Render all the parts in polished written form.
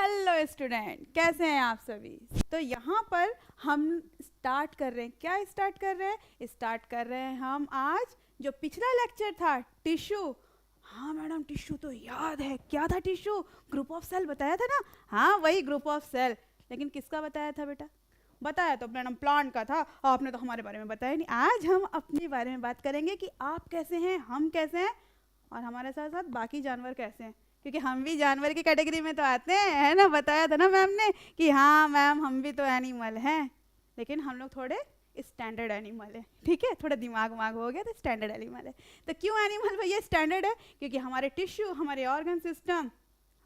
Hello student, कैसे हैं आप सभी। तो यहाँ पर हम स्टार्ट कर रहे हैं। क्या स्टार्ट कर रहे हैं? स्टार्ट कर रहे हैं हम आज जो पिछला लेक्चर था टिश्यू। हाँ मैडम, टिश्यू तो याद है। क्या था टिश्यू? ग्रुप ऑफ सेल बताया था ना। हाँ वही ग्रुप ऑफ सेल। लेकिन किसका बताया था बेटा? बताया तो मैडम प्लांट का था। आपने तो हमारे बारे में बताया नहीं। आज हम अपने बारे में बात करेंगे कि आप कैसे हैं, हम कैसे हैं और हमारे साथ साथ बाकी जानवर कैसे हैं, क्योंकि हम भी जानवर की कैटेगरी में तो आते हैं, है ना। बताया था ना मैम ने कि हाँ मैम हम भी तो एनिमल हैं, लेकिन हम लोग थोड़े स्टैंडर्ड एनिमल है। ठीक है, थोड़ा दिमाग वाग हो गया तो स्टैंडर्ड एनिमल है। तो क्यों एनिमल भैया स्टैंडर्ड है? क्योंकि हमारे टिश्यू, हमारे ऑर्गन सिस्टम,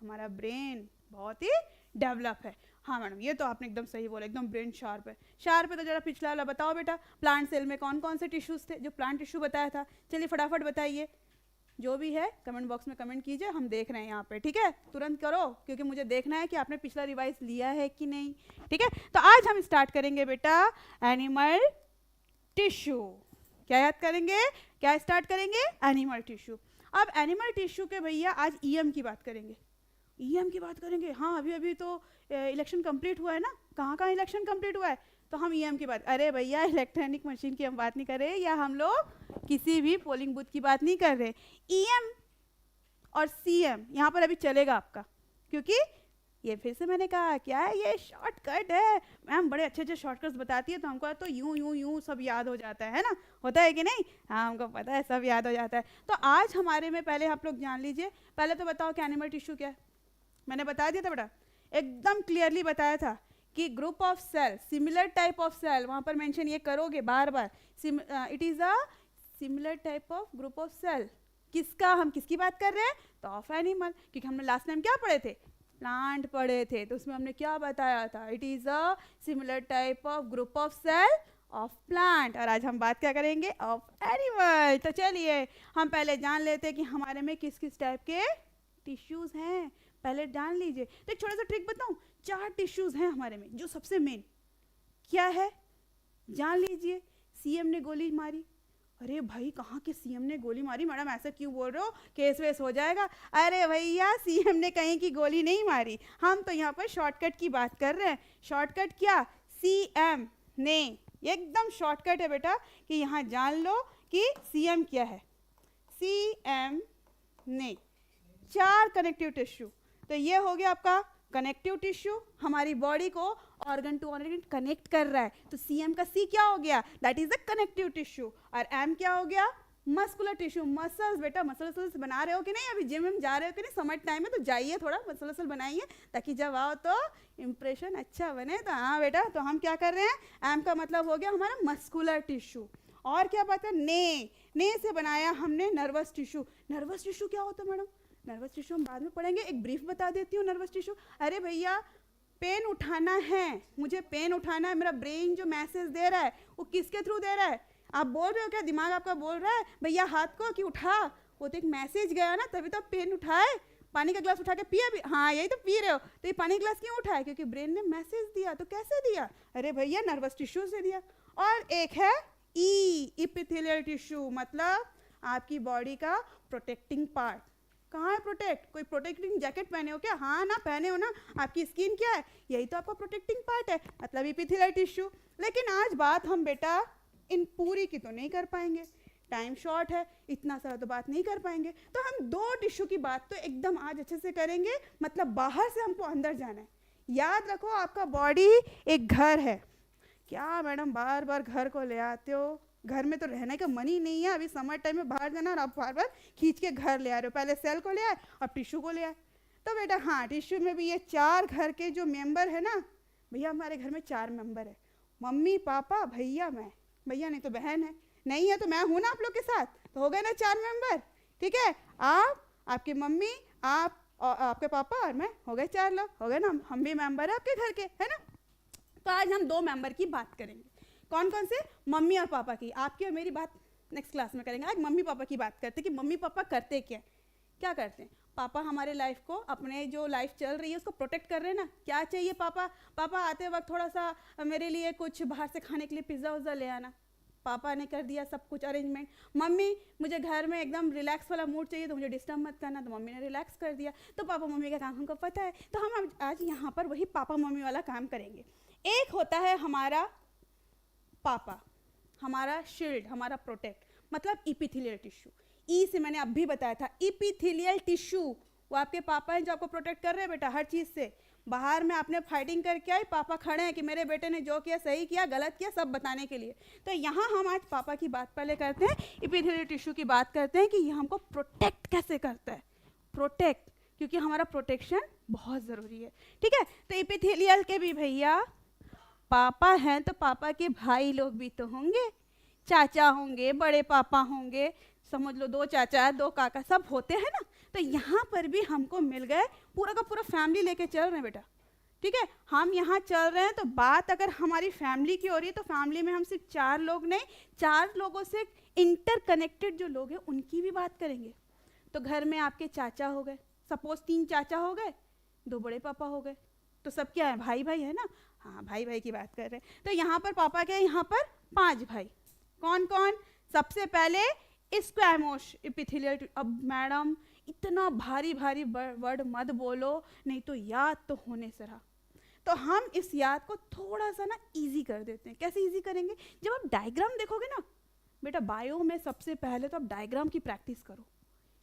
हमारा ब्रेन बहुत ही डेवलप है। हाँ मैडम, ये तो आपने एकदम सही बोला, एकदम ब्रेन शार्प है। शार्प है तो जरा पिछला वाला बताओ बेटा। प्लांट सेल में कौन कौन से टिश्यूज थे जो प्लांट टिश्यू बताया था? चलिए फटाफट बताइए। जो भी है कमेंट बॉक्स में कमेंट कीजिए, हम देख रहे हैं यहाँ पे। ठीक है, तुरंत करो क्योंकि मुझे देखना है कि आपने पिछला रिवाइज लिया है कि नहीं। ठीक है, तो आज हम स्टार्ट करेंगे बेटा एनिमल टिश्यू। क्या याद करेंगे? क्या स्टार्ट करेंगे? Animal tissue. अब एनिमल टिश्यू के भैया आज ईएम की बात करेंगे। ईएम की बात करेंगे। हाँ अभी अभी तो इलेक्शन कंप्लीट हुआ है ना। कहाँ कहाँ इलेक्शन कंप्लीट हुआ है? तो हम ईएम की बात, अरे भैया इलेक्ट्रॉनिक मशीन की हम बात नहीं कर रहे, या हम लोग किसी भी पोलिंग बूथ की बात नहीं कर रहे। ईएम और सीएम यहाँ पर अभी चलेगा आपका, क्योंकि ये फिर से मैंने कहा क्या है, ये शॉर्टकट है। मैम बड़े अच्छे अच्छे शॉर्टकट्स बताती है तो हमको तो यूं यूं यूं सब याद हो जाता है ना। होता है कि नहीं? हाँ हमको पता है, सब याद हो जाता है। तो आज हमारे में पहले आप लोग जान लीजिए। पहले तो बताओ कि एनिमल टिश्यू क्या है। मैंने बता दिया था बेटा, एकदम क्लियरली बताया था कि group of cell, similar type of cell, वहाँ पर मेंशन ये करोगे बार बार। It is a similar type of group of cell. किसका, हम किसकी बात कर रहे हैं? तो ऑफ एनिमल, क्योंकि हमने लास्ट टाइम क्या पढ़े थे? प्लांट पढ़े थे। तो उसमें हमने क्या बताया था? It is a similar type of group of cell of plant. और आज हम बात क्या करेंगे? Of animal. तो चलिए हम पहले जान लेते हैं कि हमारे में किस किस टाइप के टिश्यूज़ हैं। पहले जान लीजिए। तो एक छोटा सा ट्रिक बताऊं, 4 टिश्यूज हैं हमारे में जो सबसे मेन। क्या है जान लीजिए। सीएम ने गोली मारी। अरे भाई कहाँ के सीएम ने गोली मारी? मैडम ऐसा क्यों बोल रहे हो, केस वेस हो जाएगा। अरे भैया सीएम ने कहीं की गोली नहीं मारी, हम तो यहाँ पर शॉर्टकट की बात कर रहे हैं। शॉर्टकट क्या? सीएम ने। एकदम शॉर्टकट है बेटा कि यहाँ जान लो कि सीएम क्या है। सीएम ने 4 कनेक्टिव टिश्यू। तो ये हो गया आपका कनेक्टिव टिश्यू, हमारी बॉडी को ऑर्गन टू ऑर्गन कनेक्ट कर रहा है। तो सीएम का सी क्या हो गया? That is the connective tissue. और एम क्या हो गया? Muscular tissue. मसल्स बेटा, मसल्स बना रहे हो कि नहीं? अभी जिम में जा रहे हो कि नहीं? समर टाइम में तो जाइए, थोड़ा मसल बनाइए ताकि जब आओ तो इंप्रेशन अच्छा बने। तो हाँ बेटा, तो हम क्या कर रहे हैं? एम का मतलब हो गया हमारा मस्कुलर टिश्यू। और क्या बात है? ने से बनाया हमने नर्वस टिश्यू। नर्वस टिश्यू क्या होता है मैडम? नर्वस टिश्यू हम बाद में पढ़ेंगे, एक ब्रीफ बता देती हूँ नर्वस टिश्यू। अरे भैया पेन उठाना है, मुझे पेन उठाना है, मेरा ब्रेन जो मैसेज दे रहा है वो किसके थ्रू दे रहा है? आप बोल रहे हो क्या? दिमाग आपका बोल रहा है भैया हाथ को कि उठा, वो तो एक मैसेज गया ना, तभी तो पेन उठाए। पानी का गिलास उठा के पिया भी, हाँ यही तो पी रहे हो। तो ये पानी का गिलास क्यों उठाया? क्योंकि ब्रेन ने मैसेज दिया। तो कैसे दिया? अरे भैया नर्वस टिश्यू से दिया। और एक है ई, इपिथेलियल टिश्यू, मतलब आपकी बॉडी का प्रोटेक्टिंग पार्ट। कहाँ है प्रोटेक्ट? कोई प्रोटेक्टिंग जैकेट पहने हो क्या? हाँ ना, पहने हो ना। आपकी स्किन क्या है? यही तो आपका प्रोटेक्टिंग पार्ट है, मतलब इपिथेलियल टिश्यू। लेकिन आज बात हम बेटा इन पूरी की तो नहीं कर पाएंगे, टाइम शॉर्ट है, इतना सारा तो बात नहीं कर पाएंगे। तो हम 2 टिश्यू की बात तो एकदम आज अच्छे से करेंगे, मतलब बाहर से हमको अंदर जाना है। याद रखो आपका बॉडी एक घर है। क्या मैडम बार बार घर को ले आते हो? घर में तो रहने का मन ही नहीं है। अभी समर टाइम में बाहर जाना और आप बार बार खींच के घर ले आ रहे हो। पहले सेल को ले आए और टिश्यू को ले आए। तो बेटा हाँ, टिश्यू में भी ये 4 घर के जो मेंबर है ना भैया, हमारे घर में 4 मेंबर है। मम्मी पापा भैया मैं। भैया नहीं तो बहन है, नहीं है तो मैं हूँ ना आप लोग के साथ, तो हो गए ना 4 मेंबर। ठीक है, आप, आपकी मम्मी, आप और आपके पापा और मैं, हो गए 4 लोग, हो गए ना। हम भी मेंबर है आपके घर के, है ना। तो आज हम 2 मेंबर की बात करेंगे। कौन कौन से? मम्मी और पापा की। आपकी और मेरी बात नेक्स्ट क्लास में करेंगे। आज मम्मी पापा की बात करते हैं कि मम्मी पापा करते क्या करते हैं। पापा हमारे लाइफ को, अपने जो लाइफ चल रही है उसको प्रोटेक्ट कर रहे हैं ना। क्या चाहिए पापा? पापा आते वक्त थोड़ा सा मेरे लिए कुछ बाहर से खाने के लिए पिज़्ज़ा उज़्ज़ा ले आना। पापा ने कर दिया सब कुछ अरेंजमेंट। मम्मी मुझे घर में एकदम रिलैक्स वाला मूड चाहिए तो मुझे डिस्टर्ब मत करना, तो मम्मी ने रिलैक्स कर दिया। तो पापा मम्मी का काम हमको पता है, तो हम आज यहाँ पर वही पापा मम्मी वाला काम करेंगे। एक होता है हमारा पापा, हमारा शील्ड, हमारा प्रोटेक्ट, मतलब इपिथेलियल टिश्यू। ई से मैंने अभी बताया था, इपिथेलियल टिश्यू वो आपके पापा हैं जो आपको प्रोटेक्ट कर रहे हैं बेटा हर चीज़ से। बाहर में आपने फाइटिंग करके आई, पापा खड़े हैं कि मेरे बेटे ने जो किया सही किया गलत किया सब बताने के लिए। तो यहाँ हम आज पापा की बात पहले करते हैं, इपिथेलियल टिश्यू की बात करते हैं कि ये हमको प्रोटेक्ट कैसे करता है। प्रोटेक्ट, क्योंकि हमारा प्रोटेक्शन बहुत ज़रूरी है, ठीक है। तो इपिथेलियल के भी भैया पापा हैं, तो पापा के भाई लोग भी तो होंगे, चाचा होंगे, बड़े पापा होंगे, समझ लो 2 चाचा 2 काका सब होते हैं ना। तो यहाँ पर भी हमको मिल गए, पूरा का पूरा फैमिली लेके चल रहे हैं बेटा, ठीक है। हम यहाँ चल रहे हैं, तो बात अगर हमारी फैमिली की हो रही है तो फैमिली में हम सिर्फ 4 लोग नहीं, 4 लोगों से इंटरकनेक्टेड जो लोग हैं उनकी भी बात करेंगे। तो घर में आपके चाचा हो गए, सपोज 3 चाचा हो गए, 2 बड़े पापा हो गए, तो सब क्या है भाई भाई है ना। हाँ भाई भाई की बात कर रहे हैं। तो यहाँ पर पापा के यहाँ पर 5 भाई, कौन कौन? सबसे पहले स्क्वैमोस इपिथेलियल। अब मैडम इतना भारी भारी वर्ड मत बोलो, नहीं तो याद तो होने से रहा। तो हम इस याद को थोड़ा सा ना इजी कर देते हैं। कैसे इजी करेंगे? जब आप डायग्राम देखोगे ना बेटा, बायो में सबसे पहले तो आप डायग्राम की प्रैक्टिस करो,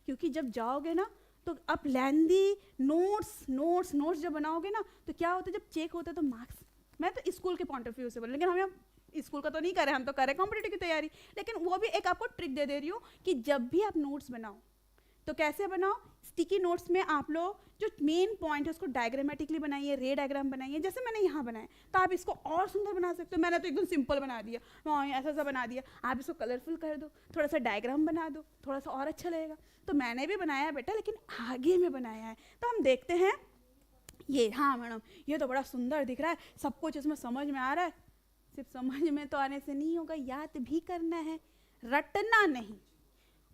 क्योंकि जब जाओगे ना तो आप लेंदी नोट्स जब बनाओगे ना तो क्या होता है, जब चेक होता है तो मार्क्स, मैं तो स्कूल के पॉइंट ऑफ व्यू से बोल, लेकिन हम स्कूल का तो नहीं करें, हम तो करें कॉम्पिटिटिव की तैयारी। लेकिन वो भी एक आपको ट्रिक दे रही हूँ कि जब भी आप नोट्स बनाओ तो कैसे बनाओ, स्टिकी नोट्स में आप लोग जो मेन पॉइंट है उसको डायग्रामेटिकली बनाइए, रे डायग्राम बनाइए, जैसे मैंने यहाँ बनाया। तो आप इसको और सुंदर बना सकते हो। मैंने तो एकदम सिंपल बना दिया, ऐसा सा बना दिया, आप इसको कलरफुल कर दो, थोड़ा सा डायग्राम बना दो, थोड़ा सा और अच्छा लगेगा। तो मैंने भी बनाया है बेटा, लेकिन आगे में बनाया है। तो हम देखते हैं ये, हाँ मैडम ये तो बड़ा सुंदर दिख रहा है, सब कुछ इसमें समझ में आ रहा है। सिर्फ समझ में तो आने से नहीं होगा, याद भी करना है, रटना नहीं।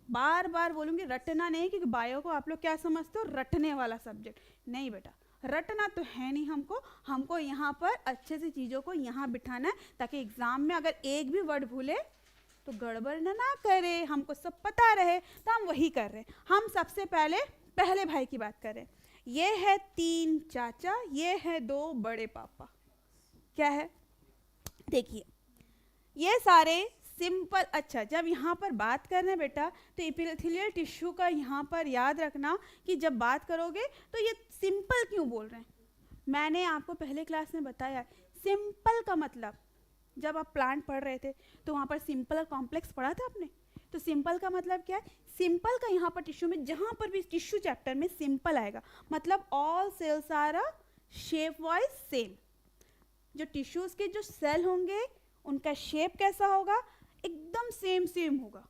बार बार बोलूँगी रटना नहीं, क्योंकि बायो को आप लोग क्या समझते हो, रटने वाला सब्जेक्ट। नहीं बेटा, रटना तो है नहीं हमको यहाँ पर अच्छे से चीज़ों को यहाँ बिठाना है, ताकि एग्ज़ाम में अगर एक भी वर्ड भूले तो गड़बड़ ना करे, हमको सब पता रहे। तो हम वही कर रहे हैं। हम सबसे पहले भाई की बात करें। ये है 3 चाचा, ये है 2 बड़े पापा। क्या है देखिए, ये सारे सिंपल। अच्छा, जब यहाँ पर बात कर रहे हैं बेटा तो इपिथेलियल टिश्यू का यहाँ पर याद रखना कि जब बात करोगे तो ये सिंपल क्यों बोल रहे हैं। मैंने आपको पहले क्लास में बताया सिंपल का मतलब, जब आप प्लांट पढ़ रहे थे तो वहाँ पर सिंपल और कॉम्प्लेक्स पढ़ा था आपने। तो सिंपल का मतलब क्या है, सिंपल का यहाँ पर टिश्यू में जहाँ पर भी टिश्यू चैप्टर में सिंपल आएगा, मतलब all cells are a shape wise same. जो टिश्यूज़ के जो सेल होंगे उनका शेप कैसा होगा, एकदम सेम होगा,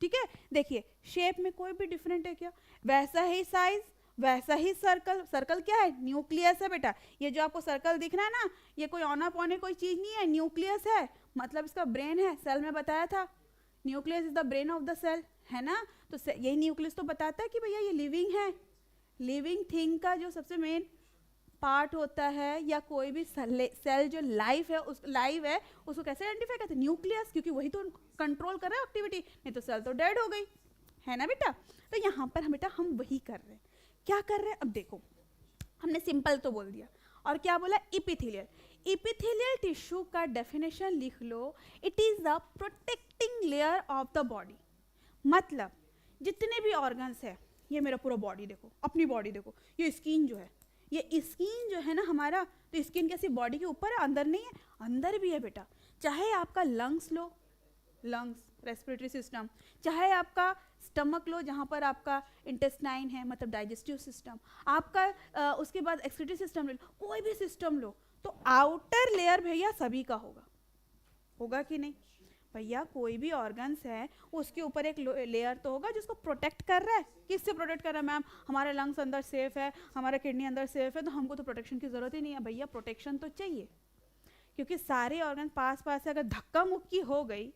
ठीक है। देखिए शेप में कोई भी डिफरेंट है क्या, वैसा ही साइज, वैसा ही सर्कल क्या है, न्यूक्लियस है बेटा। ये जो आपको सर्कल दिख रहा है ना, ये कोई औना पौने कोई चीज़ नहीं है, न्यूक्लियस है, मतलब इसका ब्रेन है। सेल में बताया था nucleus is the brain of the cell, है ना। तो यही न्यूक्लियस तो बताता है कि भैया ये लिविंग है। लिविंग थिंग का जो सबसे मेन पार्ट होता है, या कोई भी सेल जो लाइव है उसको कैसे आइडेंटिफाई करते हैं, न्यूक्लियस, क्योंकि वही तो कंट्रोल कर रहा है एक्टिविटी, नहीं तो सेल तो डेड हो गई, है ना बेटा। तो यहाँ पर बेटा हम वही कर रहे हैं। क्या कर रहे हैं, अब देखो हमने सिंपल तो बोल दिया, और क्या बोला, इपिथेलियल टिश्यू का डेफिनेशन लिख लो, it is the protecting layer of the body. मतलब जितने भी ऑर्गन्स है, ये मेरा पूरा बॉडी देखो, अपनी बॉडी देखो, ये स्किन जो है, ये स्किन जो है ना हमारा, तो स्किन कैसी बॉडी के ऊपर है, अंदर नहीं है, अंदर भी है बेटा। चाहे आपका लंग्स लो, लंग्स रेस्पिरेटरी सिस्टम, चाहे आपका स्टमक लो जहाँ पर आपका इंटेस्टाइन है, मतलब डाइजेस्टिव सिस्टम, आपका उसके बाद एक्सक्रीटरी सिस्टम ले लो, कोई भी सिस्टम लो, तो आउटर लेयर भैया सभी का होगा कि नहीं भैया। कोई भी ऑर्गन्स है उसके ऊपर एक लेयर तो होगा जिसको प्रोटेक्ट कर रहा है। किससे प्रोटेक्ट कर रहा है मैम, हमारे लंग्स अंदर सेफ है, हमारा किडनी अंदर सेफ है, तो हमको तो प्रोटेक्शन की ज़रूरत ही नहीं है भैया। प्रोटेक्शन तो चाहिए, क्योंकि सारे ऑर्गन पास से अगर धक्का मुक्की हो गई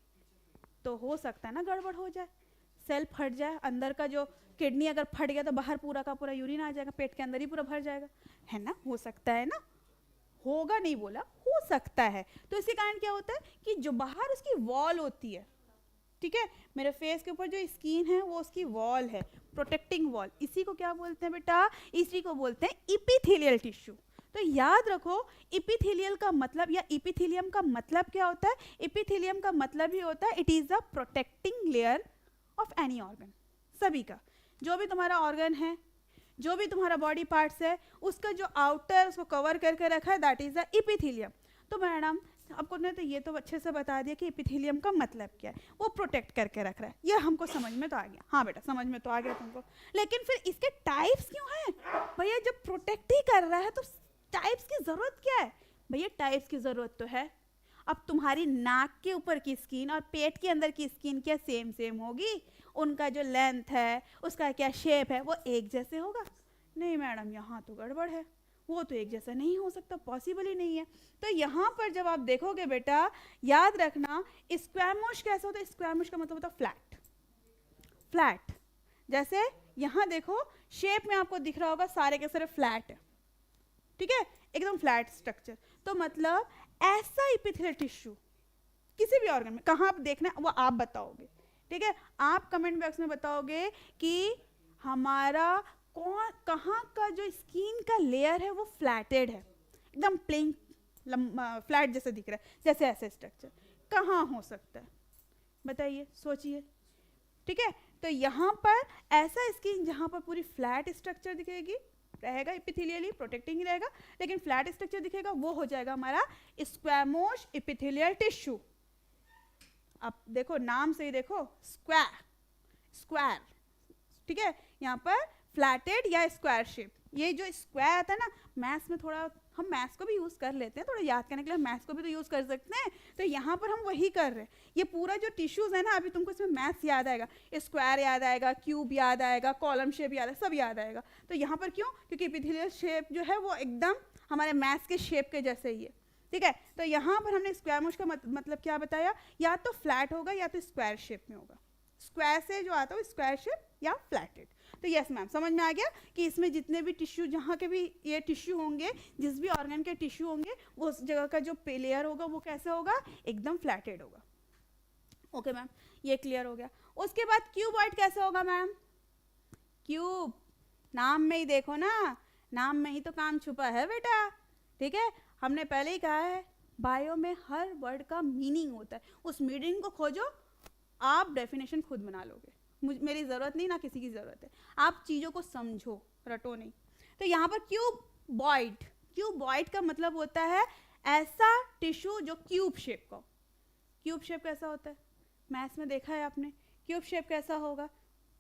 तो हो सकता है ना गड़बड़ हो जाए, सेल फट जाए, अंदर का जो किडनी अगर फट गया तो बाहर पूरा का पूरा यूरिन आ जाएगा, पेट के अंदर ही पूरा भर जाएगा, है ना, हो सकता है ना, होगा नहीं बोला, हो सकता है। तो इसके कारण क्या होता है कि जो बाहर उसकी वॉल होती है, ठीक है, मेरे फेस के ऊपर जो स्किन है वो उसकी वॉल है, प्रोटेक्टिंग वॉल, इसी को क्या बोलते हैं बेटा, इसी को बोलते हैं इपिथेलियल टिश्यू। तो याद रखो इपिथेलियल का मतलब या इपिथेलियम का मतलब क्या होता है, इपिथेलियम का मतलब ही होता है it is the protecting layer of any organ, सभी का, जो भी तुम्हारा ऑर्गन है, जो भी तुम्हारा बॉडी पार्ट्स है, उसका जो आउटर उसको कवर करके रखा है, दैट इज द इपिथेलियम। तो मैडम आपको ने तो ये तो अच्छे से बता दिया कि इपिथेलियम का मतलब क्या है, वो प्रोटेक्ट करके रख रहा है, ये हमको समझ में तो आ गया। हाँ बेटा समझ में तो आ गया तुमको, लेकिन फिर इसके टाइप्स क्यों हैं भैया, जब प्रोटेक्ट ही कर रहा है तो टाइप्स की जरूरत क्या है भैया, टाइप्स की जरूरत तो है। अब तुम्हारी नाक के ऊपर की स्किन और पेट के अंदर की स्किन क्या सेम सेम होगी, उनका जो लेंथ है, उसका क्या शेप है, वो एक जैसे होगा? नहीं मैडम, यहाँ तो गड़बड़ है, वो तो एक जैसा नहीं हो सकता, पॉसिबल ही नहीं है। तो यहाँ पर जब आप देखोगे बेटा, याद रखना स्क्वैमोश कैसा होता है, स्क्वैमोश का मतलब होता है फ्लैट, फ्लैट। जैसे यहाँ देखो शेप में आपको दिख रहा होगा सारे के सारे फ्लैट है, ठीक है, एकदम फ्लैट स्ट्रक्चर। तो मतलब ऐसा इपिथेलियल टिश्यू किसी भी ऑर्गन में कहाँ आप देखना वो आप बताओगे, ठीक है, आप कमेंट बॉक्स में बताओगे कि हमारा कौन कहाँ का जो स्किन का लेयर है वो फ्लैटेड है, एकदम प्लेन फ्लैट जैसे दिख रहा है, जैसे ऐसे स्ट्रक्चर कहाँ हो सकता है बताइए, सोचिए, ठीक है। तो यहाँ पर ऐसा स्किन जहाँ पर पूरी फ्लैट स्ट्रक्चर दिखेगी रहेगा, इपिथेलियली प्रोटेक्टिंग ही रहेगा, लेकिन फ्लैट स्ट्रक्चर दिखेगा, वो हो जाएगा हमारा स्क्वैमोश इपिथेलियल टिश्यू। अब देखो नाम से ही देखो, स्क्वायर, स्क्वायर, ठीक है, यहाँ पर फ्लैटेड या स्क्वायर शेप, ये जो स्क्वायर आता है ना, मैथ्स में थोड़ा हम मैथ्स को भी यूज़ कर लेते हैं, थोड़ा याद करने के लिए मैथ्स को भी तो यूज़ कर सकते हैं, तो यहाँ पर हम वही कर रहे हैं। ये पूरा जो टिश्यूज़ है ना, अभी तुमको इसमें मैथ्स याद आएगा, स्क्वायर याद आएगा, क्यूब याद आएगा, कॉलम शेप याद आएगा, सब याद आएगा। तो यहाँ पर क्यों, क्योंकि इपिथेलियल शेप जो है वो एकदम हमारे मैथ्स के शेप के जैसे ही है, ठीक है। तो यहाँ पर हमने स्क्वैमोश का मतलब क्या बताया, या तो फ्लैट होगा या तो स्क्वायर शेप में होगा, स्क्वायर से जो आता है स्क्वायर शेप या फ्लैटेड। तो यस मैम, समझ में आ गया कि इसमें जितने भी टिश्यू, जहाँ के भी ये टिश्यू होंगे, जिस भी ऑर्गन के टिश्यू होंगे, वो उस जगह का जो लेयर होगा वो कैसा होगा, एकदम फ्लैटेड होगा। ओके मैम, ये क्लियर हो गया। उसके बाद क्यूबॉइड कैसा होगा मैम, क्यूब, नाम में ही देखो ना, नाम में ही तो काम छुपा है बेटा, ठीक है, हमने पहले ही कहा है बायो में हर वर्ड का मीनिंग होता है, उस मीनिंग को खोजो, आप डेफिनेशन खुद बना लोगे, मेरी ज़रूरत नहीं, ना किसी की ज़रूरत है, आप चीज़ों को समझो, रटो नहीं। तो यहाँ पर क्यूबॉइड, क्यूबॉइड का मतलब होता है ऐसा टिश्यू जो क्यूब शेप का। क्यूब शेप कैसा होता है, मैथ्स में देखा है आपने, क्यूब शेप कैसा होगा,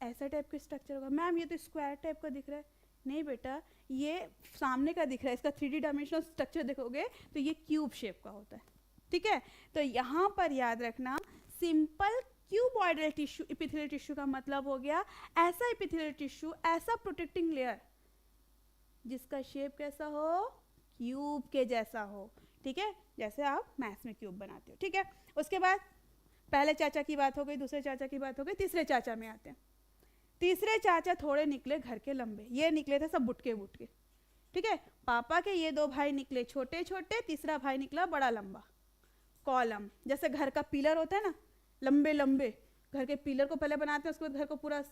ऐसा टाइप का स्ट्रक्चर होगा। मैम ये तो स्क्वायर टाइप का दिख रहा है, नहीं बेटा ये सामने का दिख रहा है, इसका 3D डायमेंशनल स्ट्रक्चर देखोगे तो ये क्यूब शेप का होता है, ठीक है। तो यहाँ पर याद रखना, simple cuboidal tissue, epithelial tissue का मतलब हो गया ऐसा इपिथेलियल टिश्यू, ऐसा प्रोटेक्टिंग लेयर जिसका शेप कैसा हो, क्यूब के जैसा हो, ठीक है, जैसे आप मैथ्स में क्यूब बनाते हो, ठीक है। उसके बाद पहले चाचा की बात हो गई, दूसरे चाचा की बात हो गई, तीसरे चाचा में आते हैं। तीसरे चाचा थोड़े निकले घर के लंबे, ये निकले थे सब बुटके बुटके, ठीक है, पापा के ये दो भाई निकले छोटे छोटे, तीसरा भाई निकला बड़ा लंबा। कॉलम, जैसे घर का पिलर होता है ना, लंबे लंबे, घर के पिलर को पहले बनाते हैं, उसके बाद घर को पूरा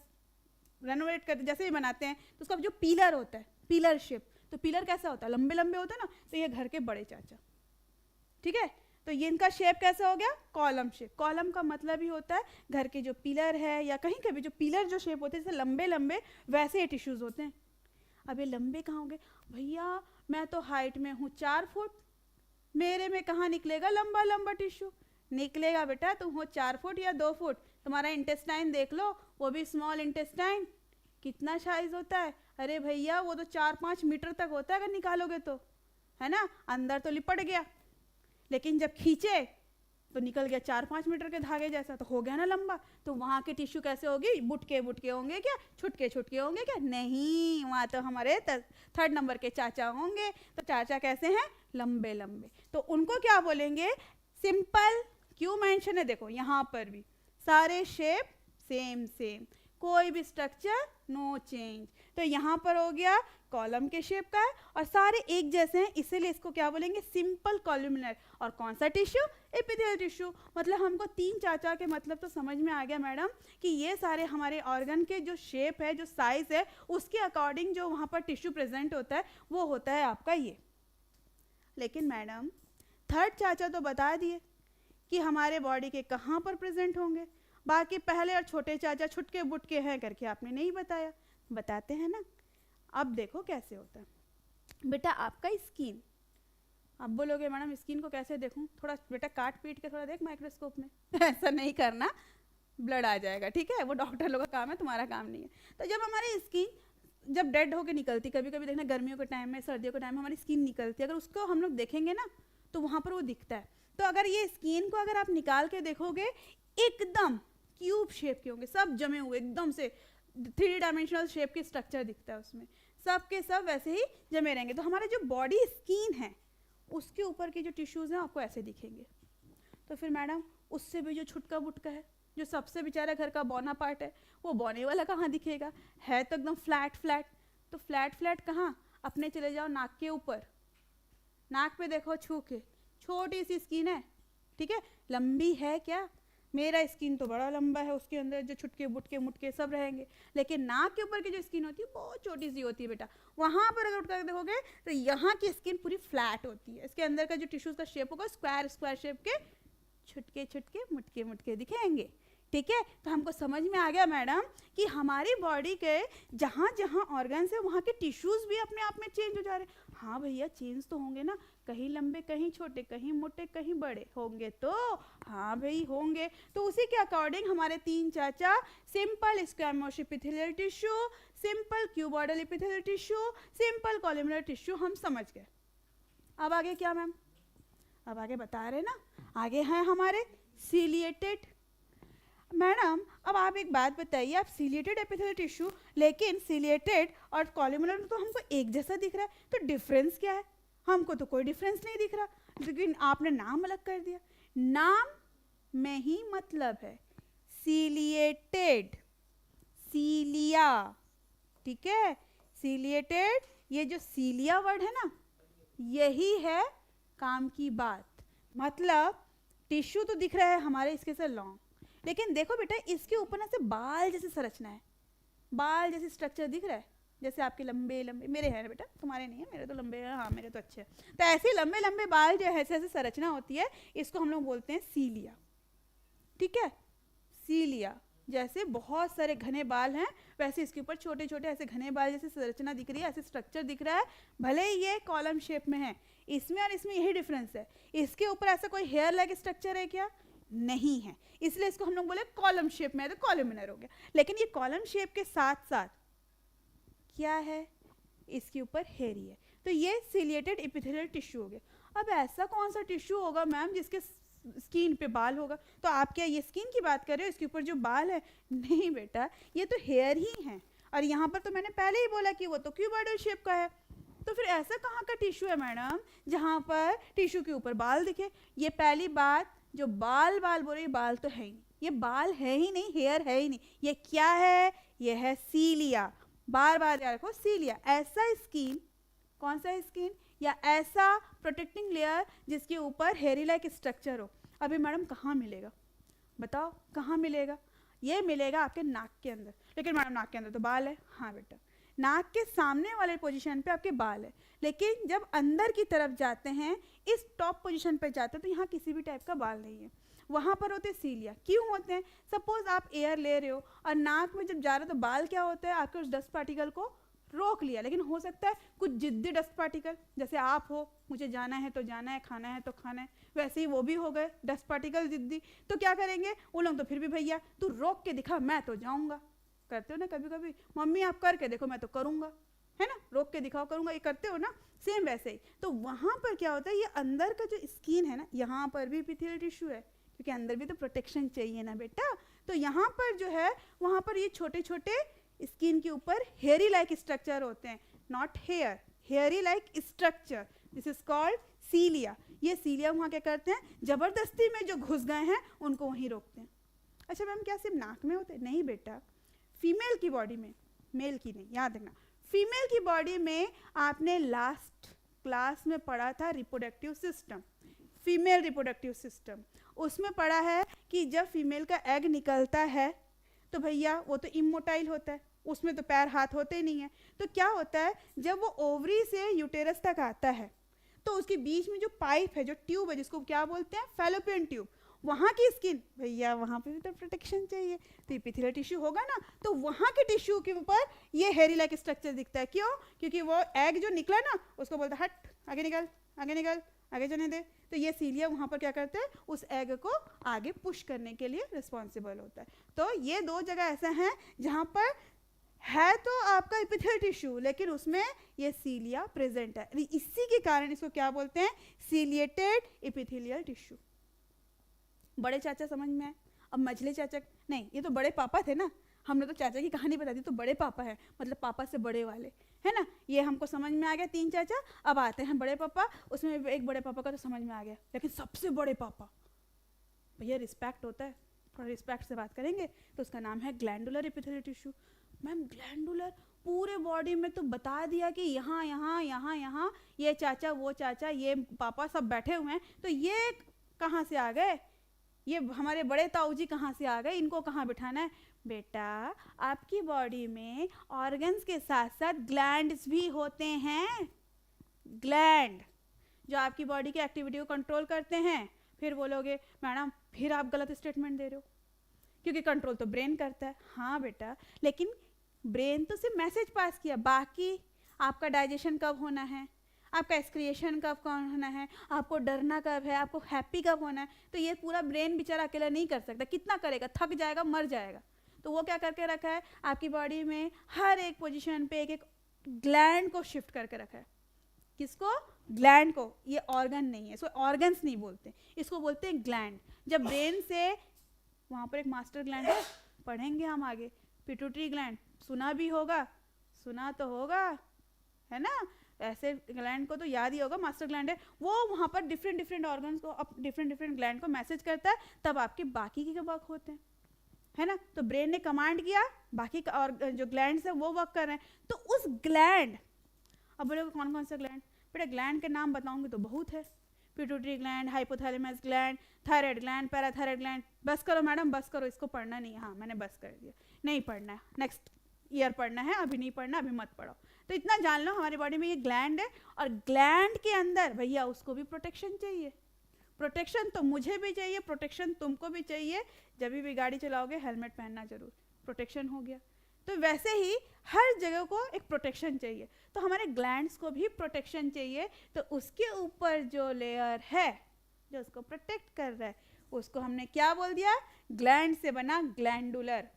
रेनोवेट करते, जैसे भी बनाते हैं तो उसका जो पिलर होता है, पिलर शेप, तो पिलर कैसा होता है, लंबे लंबे होता है ना, तो ये घर के बड़े चाचा, ठीक है। तो ये इनका शेप कैसा हो गया, कॉलम शेप। कॉलम का मतलब ही होता है घर के जो पिलर है या कहीं के भी जो पिलर जो शेप होते हैं, जैसे लंबे लंबे वैसे ये टिश्यूज होते हैं। अब ये लंबे कहाँ होंगे भैया, मैं तो हाइट में हूँ 4 फुट, मेरे में कहाँ निकलेगा लंबा लंबा टिश्यू, निकलेगा बेटा तुम हो 4 फुट या 2 फुट। तुम्हारा इंटेस्टाइन देख लो, वो भी स्मॉल इंटेस्टाइन, कितना साइज होता है, अरे भैया वो तो 4-5 मीटर तक होता है अगर निकालोगे तो, है ना, अंदर तो लिपट गया, लेकिन जब खींचे तो निकल गया 4-5 मीटर के धागे जैसा, तो हो गया ना लंबा। तो वहाँ के टिश्यू कैसे होगी, बुटके बुटके होंगे क्या, छुटके छुटके होंगे क्या, नहीं, वहाँ तो हमारे 3rd नंबर के चाचा होंगे। तो चाचा कैसे हैं, लंबे लंबे, तो उनको क्या बोलेंगे, सिंपल। क्यों मेंशन है, देखो यहाँ पर भी सारे शेप सेम सेम, कोई भी स्ट्रक्चर नो चेंज, तो यहाँ पर हो गया कॉलम के शेप का है और सारे एक जैसे हैं, इसीलिए इसको क्या बोलेंगे, सिंपल कॉलमनर। और कौन सा टिश्यू, एपिथेलियल टिश्यू। मतलब हमको 3 के मतलब तो समझ में आ गया मैडम कि ये सारे हमारे ऑर्गन के जो शेप है, जो साइज है, उसके अकॉर्डिंग जो वहाँ पर टिश्यू प्रेजेंट होता है वो होता है आपका ये। लेकिन मैडम थर्ड चाचा तो बता दिए कि हमारे बॉडी के कहाँ पर प्रेजेंट होंगे, बाकी पहले और छोटे चाचा छुटके बुटके हैं करके आपने नहीं बताया। बताते हैं ना। अब देखो कैसे होता है बेटा आपका स्किन। अब बोलोगे मैडम स्किन को कैसे देखूं, थोड़ा बेटा काट पीट के थोड़ा देख माइक्रोस्कोप में ऐसा नहीं करना, ब्लड आ जाएगा, ठीक है, वो डॉक्टर लोगों का काम है, तुम्हारा काम नहीं है। तो जब हमारी स्किन जब डेड होके निकलती, कभी कभी देखना गर्मियों के टाइम में, सर्दियों के टाइम में हमारी स्किन निकलती है, अगर उसको हम लोग देखेंगे ना तो वहाँ पर वो दिखता है। तो अगर ये स्किन को अगर आप निकाल के देखोगे एकदम क्यूब शेप के होंगे, सब जमे हुए एकदम से 3 डायमेंशनल शेप के स्ट्रक्चर दिखता है उसमें, सब के सब वैसे ही जमे रहेंगे। तो हमारा जो बॉडी स्किन है उसके ऊपर के जो टिश्यूज़ हैं आपको ऐसे दिखेंगे। तो फिर मैडम उससे भी जो छुटका बुटका है, जो सबसे बेचारा घर का बौना पार्ट है, वो बौने वाला कहाँ दिखेगा, है तो एकदम फ्लैट फ्लैट। तो फ्लैट फ्लैट कहाँ, अपने चले जाओ नाक के ऊपर, नाक पे देखो छू के, छोटी सी स्किन है, ठीक है, लंबी है क्या, मेरा स्किन तो बड़ा लंबा है, उसके अंदर जो छुटके बुटके मुटके सब रहेंगे, लेकिन नाक के ऊपर की जो स्किन होती है बहुत छोटी सी होती है बेटा। वहाँ पर अगर उठ कर देखोगे तो यहाँ की स्किन पूरी फ्लैट होती है, इसके अंदर का जो टिश्यूज का शेप होगा स्क्वायर स्क्वायर शेप के छुटके छुटके मुटके मुटके दिखेंगे, ठीक है। तो हमको समझ में आ गया मैडम कि हमारी बॉडी के जहाँ जहाँ ऑर्गन्स है वहाँ के टिश्यूज भी अपने आप में चेंज हो जा रहे हैं। हाँ भैया चेंज तो होंगे ना, कहीं लंबे कहीं छोटे कहीं मोटे कहीं बड़े होंगे, तो हाँ भाई होंगे। तो उसी के अकॉर्डिंग हमारे 3 चाचा, simple squamous epithelial tissue, simple cuboidal epithelial tissue, simple columnar tissue हम समझ गए। अब आगे क्या मैम, अब आगे बता रहे ना, आगे हैं हमारे सीलिएटेड। मैडम अब आप एक बात बताइए, आप सीलिएटेड एपिथेलियल टिश्यू, लेकिन सीलिएटेड और कॉलमनर तो हमको एक जैसा दिख रहा है, तो डिफरेंस क्या है, हमको तो कोई डिफरेंस नहीं दिख रहा, लेकिन आपने नाम अलग कर दिया। नाम में ही मतलब है, सीलिएटेड, सीलिया, ठीक है, सीलिएटेड, ये जो सीलिया वर्ड है ना यही है काम की बात। मतलब टिश्यू तो दिख रहा है हमारे इसके से लॉन्ग, लेकिन देखो बेटा इसके ऊपर ना से बाल जैसे संरचना है, बाल जैसे स्ट्रक्चर दिख रहा है, जैसे आपके लंबे लंबे, मेरे हैं बेटा तुम्हारे नहीं है, मेरे तो लंबे हैं, हाँ मेरे तो अच्छे हैं। तो ऐसे लंबे लंबे बाल जो है ऐसे ऐसे संरचना होती है, इसको हम लोग बोलते हैं सीलिया, ठीक है। सीलिया जैसे बहुत सारे घने बाल हैं वैसे इसके ऊपर छोटे छोटे ऐसे घने बाल जैसे संरचना दिख रही है, ऐसे स्ट्रक्चर दिख रहा है, भले ही ये कॉलम शेप में है, इसमें और इसमें यही डिफरेंस है। इसके ऊपर ऐसा कोई हेयर लाइक स्ट्रक्चर है क्या, नहीं है, इसलिए इसको हम लोग बोले कॉलम शेप में है, तो कॉलमनर हो गया। लेकिन ये कॉलम शेप के साथ साथ क्या है, इसके ऊपर हेयरी है, तो ये सीलिएटेड एपिथेलियल टिश्यू हो गया। अब ऐसा कौन सा टिश्यू होगा मैम जिसके स्किन पे बाल होगा, तो आप क्या ये स्किन की बात कर रहे हो, इसके ऊपर जो बाल है, नहीं बेटा ये तो हेयर ही है, और यहाँ पर तो मैंने पहले ही बोला कि वो तो क्यूबॉइडल शेप का है। तो फिर ऐसा कहाँ का टिश्यू है मैडम जहाँ पर टिश्यू के ऊपर बाल दिखे। ये पहली बात, जो बाल बाल बोल रही, बाल तो है ही नहीं, ये बाल है ही नहीं, हेयर है ही नहीं, ये क्या है, ये है सीलिया, बार बार याद रखो सीलिया। ऐसा स्किन, कौन सा स्किन, या ऐसा प्रोटेक्टिंग लेयर जिसके ऊपर हेयरी लाइक स्ट्रक्चर हो। अभी मैडम कहाँ मिलेगा बताओ, कहाँ मिलेगा, ये मिलेगा आपके नाक के अंदर। लेकिन मैडम नाक के अंदर तो बाल है, हाँ बेटा नाक के सामने वाले पोजीशन पे आपके बाल है, लेकिन जब अंदर की तरफ जाते हैं, इस टॉप पोजीशन पे जाते हैं, तो यहाँ किसी भी टाइप का बाल नहीं है, वहाँ पर होते सीलिया। क्यों होते हैं, सपोज आप एयर ले रहे हो और नाक में जब जा रहे हो तो बाल क्या होता है, आपके उस डस्ट पार्टिकल को रोक लिया, लेकिन हो सकता है कुछ जिद्दी डस्ट पार्टिकल, जैसे आप हो, मुझे जाना है तो जाना है, खाना है तो खाना है, वैसे ही वो भी हो गए डस्ट पार्टिकल जिद्दी। तो क्या करेंगे वो लोग, तो फिर भी भैया तू रोक के दिखा मैं तो जाऊँगा, करते हो ना कभी कभी, मम्मी आप करके देखो मैं तो करूँगा, है ना, रोक के दिखाओ करूँगा, ये करते हो ना, सेम वैसे ही। तो वहाँ पर क्या होता है, ये अंदर का जो स्किन है ना, यहाँ पर भी एपिथेलियल टिश्यू है, क्योंकि अंदर भी तो प्रोटेक्शन चाहिए ना बेटा। तो यहाँ पर जो है वहाँ पर ये छोटे छोटे स्किन के ऊपर हेयरी लाइक स्ट्रक्चर होते हैं, not hair, hairy like structure, this is called cilia. ये सीलिया वहाँ क्या करते हैं, जबरदस्ती में जो घुस गए हैं उनको वहीं रोकते हैं। अच्छा मैम क्या सिर्फ नाक में होते हैं, नहीं बेटा, फीमेल की बॉडी में, मेल की नहीं, याद रखना, फीमेल की बॉडी में आपने लास्ट क्लास में पढ़ा था reproductive system, female reproductive system. उसमें पढ़ा है कि जब फीमेल का एग निकलता है तो भैया वो तो इमोटाइल होता है, उसमें तो पैर हाथ होते ही नहीं है। तो क्या होता है, जब वो ओवरी से यूटेरस तक आता है तो उसके बीच में जो पाइप है, जो ट्यूब है, जिसको क्या बोलते हैं, फैलोपियन ट्यूब, वहाँ की स्किन, भैया वहाँ पे भी तो प्रोटेक्शन चाहिए, तो एपिथेलियल टिश्यू होगा ना, तो वहाँ के टिश्यू के ऊपर ये हेरी लाइक स्ट्रक्चर दिखता है। क्यों? क्योंकि वो एग जो निकला ना, उसको बोलता है हट, आगे निकल, आगे निकल, आगे जाने दे। तो ये सीलिया वहाँ पर क्या करते हैं, उस एग को आगे पुश करने के लिए रिस्पॉन्सिबल होता है। तो ये दो जगह ऐसा है जहाँ पर है तो आपका एपिथेलियल टिश्यू, लेकिन उसमें ये सीलिया प्रेजेंट है। इसी के कारण इसको क्या बोलते हैं, सीलिएटेड एपिथेलियल टिश्यू। बड़े चाचा समझ में आए? अब मझले चाचा नहीं, ये तो बड़े पापा थे ना, हमने तो चाचा की कहानी बता दी, तो बड़े पापा है, मतलब पापा से बड़े वाले, है ना। ये हमको समझ में आ गया, 3 चाचा। अब आते हैं बड़े पापा, उसमें एक बड़े पापा का तो समझ में आ गया, लेकिन सबसे बड़े पापा, भैया रिस्पेक्ट होता है, थोड़ा रिस्पेक्ट से बात करेंगे। तो उसका नाम है glandular epithelial tissue. Ma'am glandular पूरे बॉडी में तो बता दिया कि यहाँ यहाँ यहाँ यहाँ ये चाचा, वो चाचा, ये पापा सब बैठे हुए हैं, तो ये कहाँ से आ गए, ये हमारे बड़े ताऊ जी कहाँ से आ गए, इनको कहाँ बिठाना है? बेटा आपकी बॉडी में ऑर्गन्स के साथ साथ ग्लैंड्स भी होते हैं, ग्लैंड जो आपकी बॉडी की एक्टिविटी को कंट्रोल करते हैं। फिर बोलोगे मैडम फिर आप गलत स्टेटमेंट दे रहे हो, क्योंकि कंट्रोल तो ब्रेन करता है। हाँ बेटा, लेकिन ब्रेन तो सिर्फ मैसेज पास किया, बाकी आपका डाइजेशन कब होना है, आपका एक्सक्रिएशन कब कौन होना है, आपको डरना कब है, आपको हैप्पी कब होना है, तो ये पूरा ब्रेन बेचारा अकेला नहीं कर सकता। कितना करेगा, थक जाएगा, मर जाएगा। तो वो क्या करके रखा है, आपकी बॉडी में हर एक पोजीशन पे एक एक ग्लैंड को शिफ्ट करके रखा है। किसको? ग्लैंड को। ये ऑर्गन नहीं है, इसको ऑर्गन्स नहीं बोलते, इसको बोलते हैं ग्लैंड। जब ब्रेन से वहाँ पर एक मास्टर ग्लैंड है, पढ़ेंगे हम आगे, पिट्यूटरी ग्लैंड, सुना भी होगा, सुना तो होगा, है ना। ऐसे ग्लैंड को तो याद ही होगा, मास्टर ग्लैंड है वो, वहाँ पर डिफरेंट डिफरेंट ऑर्गन्स को, अब डिफरेंट डिफरेंट ग्लैंड को मैसेज करता है, तब आपके बाकी के वर्क होते हैं, है ना। तो ब्रेन ने कमांड किया, बाकी का और जो ग्लैंड्स है वो वर्क कर रहे हैं। तो उस ग्लैंड, अब बोलोगे कौन कौन सा ग्लैंड, बेटा ग्लैंड के नाम बताऊंगी तो बहुत है, pituitary gland, hypothalamus gland, thyroid gland, parathyroid gland. बस करो मैडम, बस करो, इसको पढ़ना नहीं है। हाँ मैंने बस कर दिया, नहीं पढ़ना है, नेक्स्ट ईयर पढ़ना है, अभी नहीं पढ़ना, अभी मत पढ़ो। तो इतना जान लो हमारी बॉडी में ये ग्लैंड है, और ग्लैंड के अंदर भैया उसको भी प्रोटेक्शन चाहिए। प्रोटेक्शन तो मुझे भी चाहिए, प्रोटेक्शन तुमको भी चाहिए। जब भी गाड़ी चलाओगे हेलमेट पहनना जरूर, प्रोटेक्शन हो गया। तो वैसे ही हर जगह को एक प्रोटेक्शन चाहिए, तो हमारे ग्लैंड्स को भी प्रोटेक्शन चाहिए। तो उसके ऊपर जो लेयर है जो उसको प्रोटेक्ट कर रहा है, उसको हमने क्या बोल दिया, ग्लैंड से बना ग्लैंडुलर।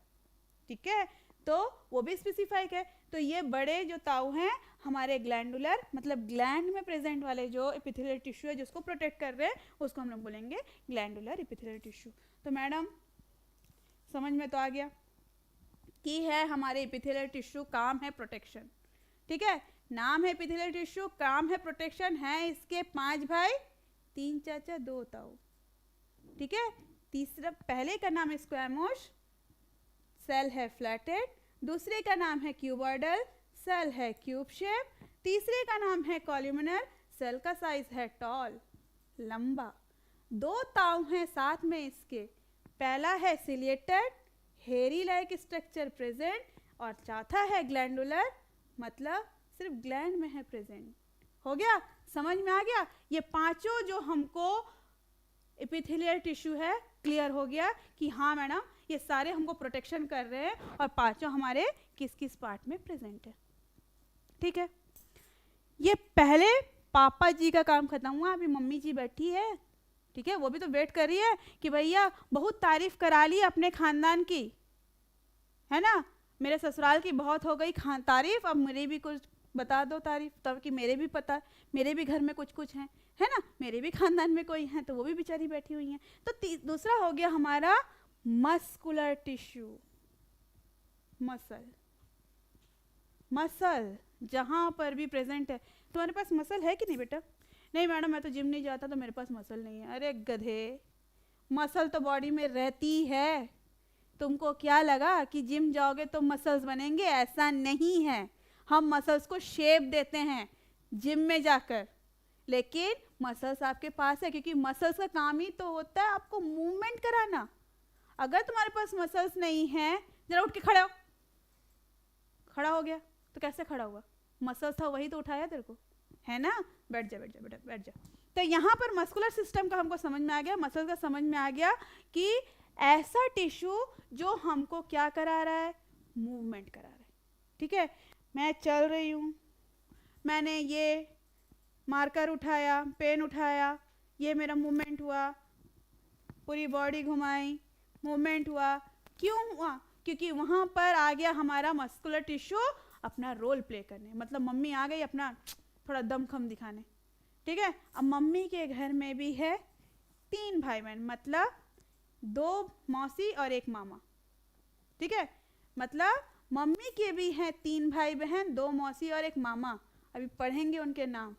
ठीक है, तो वो भी स्पेसिफाइक है। तो ये बड़े जो ताऊ हैं हमारे ग्लैंडुलर, मतलब ग्लैंड में प्रेजेंट वाले जो एपिथेलियल टिश्यू है जिसको प्रोटेक्ट कर रहे हैं, उसको हम लोग बोलेंगे ग्लैंडुलर एपिथेलियल टिश्यू। तो मैडम समझ में तो आ गया कि है हमारे एपिथेलियल टिश्यू काम है प्रोटेक्शन। ठीक है, नाम है एपिथेलियल टिश्यू, काम है प्रोटेक्शन। है इसके 5 भाई, 3 चाचा, 2 ताऊ। ठीक है, तीसरा पहले का नाम है स्क्वैमोस, सेल है फ्लैटेड। दूसरे का नाम है क्यूबॉइडल, सेल है क्यूब शेप। तीसरे का नाम है कॉल्यूमिनर, सेल का साइज है टॉल, लंबा। 2 ताऊ हैं साथ में इसके, पहला है सिलिएटेड, हेरी लाइक स्ट्रक्चर प्रेजेंट, और चौथा है ग्लैंडुलर, मतलब सिर्फ ग्लैंड में है प्रेजेंट। हो गया, समझ में आ गया। ये पांचों जो हमको एपिथेलियल टिश्यू है, क्लियर हो गया कि हाँ मैडम ये सारे हमको प्रोटेक्शन कर रहे हैं, और पांचों हमारे किस किस पार्ट में प्रेजेंट है। ठीक है, ये पहले पापा जी का काम खत्म हुआ, अभी मम्मी जी बैठी है। ठीक है, वो भी तो वेट कर रही है कि भैया बहुत तारीफ करा ली अपने खानदान की, है ना। मेरे ससुराल की बहुत हो गई तारीफ, अब मेरी भी कुछ बता दो तारीफ, तब कि मेरे भी पता, मेरे भी घर में कुछ कुछ हैं, है ना, मेरे भी खानदान में कोई हैं, तो वो भी बेचारी बैठी हुई हैं। तो दूसरा हो गया हमारा मस्कुलर टिश्यू, मसल। मसल जहाँ पर भी प्रेजेंट है। तुम्हारे पास मसल है कि नहीं बेटा? नहीं मैडम मैं तो जिम नहीं जाता तो मेरे पास मसल नहीं है। अरे गधे, मसल तो बॉडी में रहती है। तुमको क्या लगा कि जिम जाओगे तो मसल्स बनेंगे? ऐसा नहीं है। हम मसल्स को शेप देते हैं जिम में जाकर, लेकिन मसल्स आपके पास है, क्योंकि मसल्स का काम ही तो होता है आपको मूवमेंट कराना। अगर तुम्हारे पास मसल्स नहीं है, जरा उठ के खड़ा हो, खड़ा हो गया तो कैसे खड़ा हुआ? मसल्स था वही तो उठाया तेरे को, है ना? बैठ जा बैठ जा बेटा बैठ जा। तो यहाँ पर मस्कुलर सिस्टम का हमको समझ में आ गया, मसल का समझ में आ गया कि ऐसा टिश्यू जो हमको क्या करा रहा है, मूवमेंट करा रहा है। ठीक है, मैं चल रही हूँ, मैंने ये मार्कर उठाया, पेन उठाया, ये मेरा मूवमेंट हुआ, पूरी बॉडी घुमाई, मूवमेंट हुआ। क्यों हुआ? क्योंकि वहाँ पर आ गया हमारा मस्कुलर टिश्यू अपना रोल प्ले करने, मतलब मम्मी आ गई अपना थोड़ा दमखम दिखाने। ठीक है, अब मम्मी के घर में भी है 3 भाई बहन, मतलब 2 मौसी और 1 मामा। ठीक है, मतलब मम्मी के भी हैं 3 भाई बहन, 2 मौसी और 1 मामा। अभी पढ़ेंगे उनके नाम,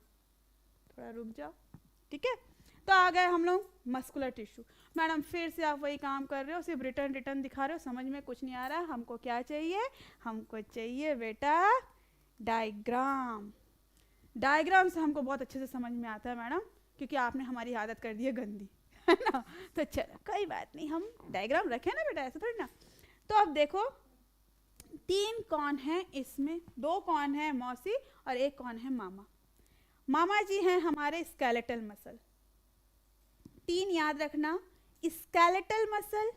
थोड़ा रुक जाओ। ठीक है, तो आ गए हम लोग मस्कुलर टिश्यू। मैडम फिर से आप वही काम कर रहे हो, सिर्फ रिटर्न दिखा रहे हो, समझ में कुछ नहीं आ रहा। हमको क्या चाहिए? हमको चाहिए बेटा डायग्राम। डायग्राम से हमको बहुत अच्छे से समझ में आता है मैडम, क्योंकि आपने हमारी आदत कर दी है गंदी, है ना? तो चलो कोई बात नहीं, हम डायग्राम रखें ना बेटा, ऐसा थोड़ी ना। तो अब देखो 3 कौन है इसमें, 2 कौन है मौसी और 1 कौन है मामा। मामा जी हैं हमारे स्केलेटल मसल। 3 याद रखना, skeletal muscle,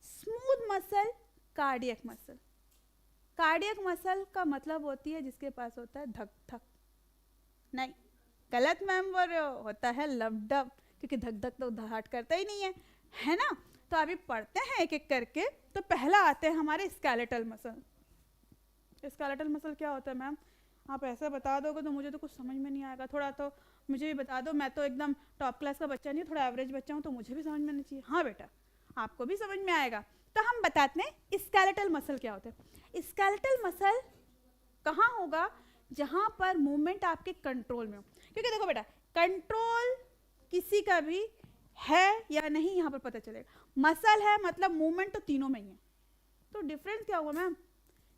smooth muscle, cardiac muscle. Cardiac muscle का मतलब होती है जिसके पास होता है धक धक, नहीं गलत मैम बोल रहे हो, होता है लबडब, क्योंकि धक धक तो हार्ट करता ही नहीं है ना? तो अभी पढ़ते हैं एक एक करके। तो पहला आते हैं हमारे स्केलेटल मसल। स्केलेटल मसल क्या होता है मैम? आप ऐसा बता दोगे तो मुझे तो कुछ समझ में नहीं आएगा, थोड़ा तो मुझे भी बता दो। मैं तो एकदम टॉप क्लास का बच्चा नहीं, थोड़ा एवरेज बच्चा हूँ, तो मुझे भी समझ में आना चाहिए। हाँ बेटा, आपको भी समझ में आएगा। तो हम बताते हैं स्केलेटल मसल क्या होता है। स्केलेटल मसल कहाँ होगा? जहाँ पर मूवमेंट आपके कंट्रोल में हो। क्योंकि देखो बेटा, कंट्रोल किसी का भी है या नहीं यहाँ पर पता चलेगा। मसल है मतलब मूवमेंट तो तीनों में ही है। तो डिफरेंस क्या हुआ मैम?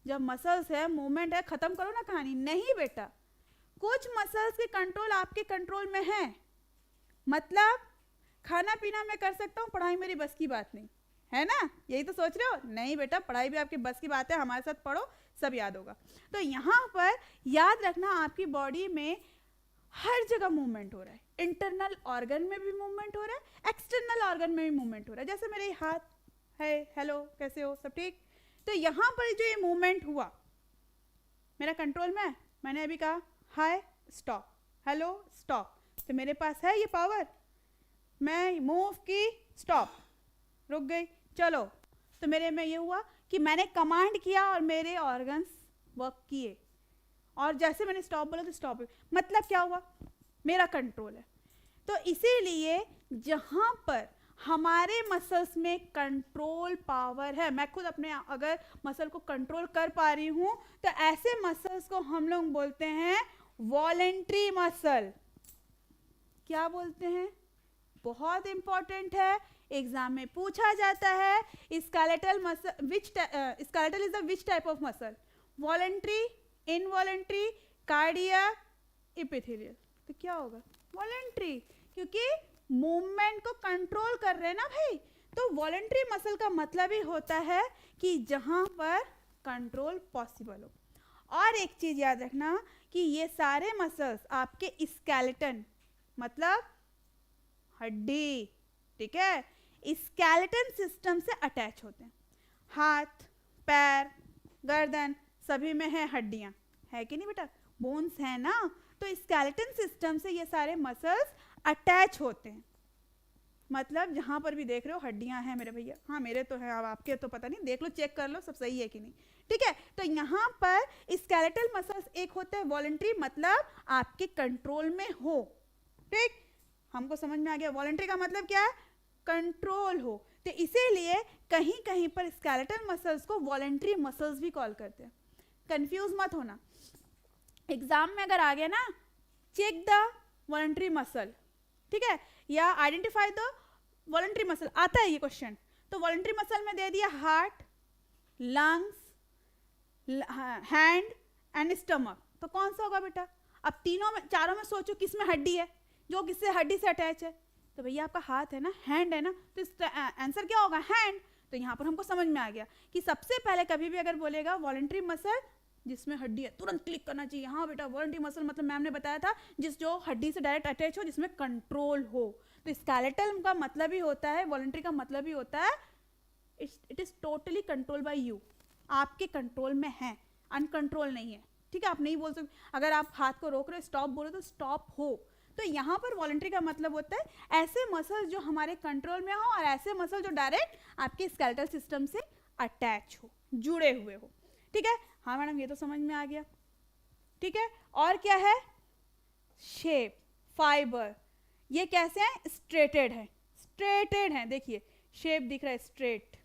जब मसल्स है, मूवमेंट है, खत्म करो ना कहानी। नहीं बेटा, कुछ मसल्स के कंट्रोल आपके कंट्रोल में है, मतलब खाना पीना मैं कर सकता हूँ, पढ़ाई मेरी बस की बात नहीं है ना? यही तो सोच रहे हो। नहीं बेटा, पढ़ाई भी आपकी बस की बात है, हमारे साथ पढ़ो, सब याद होगा। तो यहाँ पर याद रखना, आपकी बॉडी में हर जगह मूवमेंट हो रहा है। इंटरनल ऑर्गन में भी मूवमेंट हो रहा है, एक्सटर्नल ऑर्गन में भी मूवमेंट हो रहा है। जैसे मेरे हाथ है, हेलो कैसे हो, सब ठीक? तो यहाँ पर जो ये मूवमेंट हुआ मेरा कंट्रोल में है। मैंने अभी कहा हाय स्टॉप, हेलो स्टॉप, तो मेरे पास है ये पावर। मैं मूव की, स्टॉप, रुक गई, चलो। तो मेरे में ये हुआ कि मैंने कमांड किया और मेरे ऑर्गन्स वर्क किए, और जैसे मैंने स्टॉप बोला तो स्टॉप। मतलब क्या हुआ? मेरा कंट्रोल है। तो इसीलिए जहाँ पर हमारे मसल्स में कंट्रोल पावर है, मैं खुद अपने अगर मसल को कंट्रोल कर पा रही हूँ, तो ऐसे मसल्स को हम लोग बोलते हैं वॉलेंट्री मसल। क्या बोलते हैं? बहुत इंपॉर्टेंट है, एग्जाम में पूछा जाता है। Skeletal muscle, skeletal is the which type of muscle? Voluntary, involuntary, cardiac, epithelial. तो क्या होगा? वॉलेंट्री, क्योंकि मूवमेंट को कंट्रोल कर रहे हैं ना भाई। तो वॉलेंट्री मसल का मतलब ही होता है कि जहां पर कंट्रोल पॉसिबल हो। और एक चीज याद रखना कि ये सारे मसल्स आपके स्केलेटन, मतलब हड्डी, ठीक है, स्केलेटन सिस्टम से अटैच होते हैं। हाथ, पैर, गर्दन, सभी में है हड्डियां, है कि नहीं बेटा? बोन्स है ना? तो स्केलेटन सिस्टम से ये सारे मसल्स अटैच होते हैं। मतलब जहां पर भी देख रहे हो हड्डियां हैं मेरे भैया। हाँ मेरे तो है, अब आपके तो पता नहीं, देख लो, चेक कर लो सब सही है कि नहीं। ठीक है, तो यहाँ पर स्केलेटल मसल्स एक होते हैं वॉलेंट्री, मतलब आपके कंट्रोल में हो। ठीक, हमको समझ में आ गया। वॉलेंट्री का मतलब क्या है? कंट्रोल हो। तो इसीलिए कहीं कहीं पर स्केलेटल मसल्स को वॉलेंट्री मसल्स भी कॉल करते हैं। कंफ्यूज मत होना, एग्जाम में अगर आ गया ना, चेक द वॉलेंट्री मसल, ठीक है, या आइडेंटिफाई द वॉलेंट्री मसल, आता है ये क्वेश्चन। तो वॉलेंट्री मसल में दे दिया heart, lungs, hand and stomach, तो कौन सा होगा बेटा? अब तीनों में, चारों में सोचो किस में हड्डी है, जो किससे हड्डी से अटैच है, तो भैया आपका हाथ है ना, हैंड है ना, तो इसका आंसर क्या होगा? हैंड। तो यहाँ पर हमको समझ में आ गया कि सबसे पहले कभी भी अगर बोलेगा वॉलंटरी मसल जिसमें हड्डी है, तुरंत क्लिक करना चाहिए। हाँ बेटा, वॉलंटरी मसल मतलब मैम ने बताया था जिस जो हड्डी से डायरेक्ट अटैच हो, जिसमें कंट्रोल हो। तो स्केलेटल का मतलब ही होता है, वॉलंटरी का मतलब ही होता है it is totally control by you, आपके कंट्रोल में है, अनकंट्रोल नहीं है। ठीक है, आप नहीं बोल सकते, अगर आप हाथ को रोक रहे हो, स्टॉप बोलो तो स्टॉप हो। तो यहाँ पर वॉलंटरी का मतलब होता है ऐसे मसल जो हमारे कंट्रोल में हो और ऐसे मसल जो डायरेक्ट आपके स्केलेटल सिस्टम से अटैच हो, जुड़े हुए हो। ठीक है, हाँ मैडम ये तो समझ में आ गया। ठीक है, और क्या है? शेप, फाइबर, ये कैसे हैं? स्ट्रेटेड है, स्ट्रेटेड है, देखिए शेप दिख रहा है स्ट्रेट,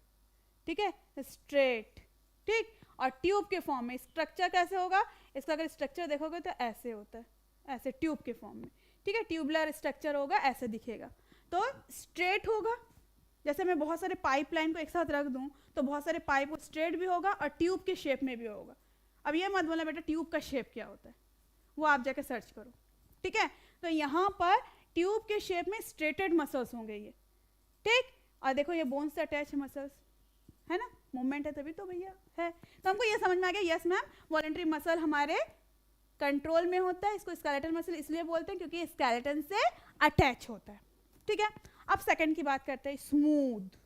ठीक है, स्ट्रेट, ठीक। और ट्यूब के फॉर्म में स्ट्रक्चर कैसे होगा? इसका अगर स्ट्रक्चर देखोगे तो ऐसे होता है, ऐसे ट्यूब के फॉर्म में, ठीक है, ट्यूबुलर स्ट्रक्चर होगा, ऐसे दिखेगा। तो स्ट्रेट होगा, जैसे मैं बहुत सारे पाइपलाइन को एक साथ रख दूं तो बहुत सारे पाइप स्ट्रेट भी होगा और ट्यूब के शेप में भी होगा। अब ये मत बोलना बेटा ट्यूब का शेप क्या होता है, वो आप जाके सर्च करो। ठीक है, तो यहाँ पर ट्यूब के शेप में स्ट्रेटेड मसल्स होंगे ये, ठीक। और देखो ये बोन से अटैच है मसल्स, है ना, मूवमेंट है तभी तो भैया है। तो हमको ये समझ में आ गया, यस मैम वॉलंटरी मसल हमारे कंट्रोल में होता है। इसको स्केलेटल मसल इसलिए बोलते हैं क्योंकि स्केलेटन से अटैच होता है। ठीक है, अब सेकंड की बात करते हैं, स्मूथ।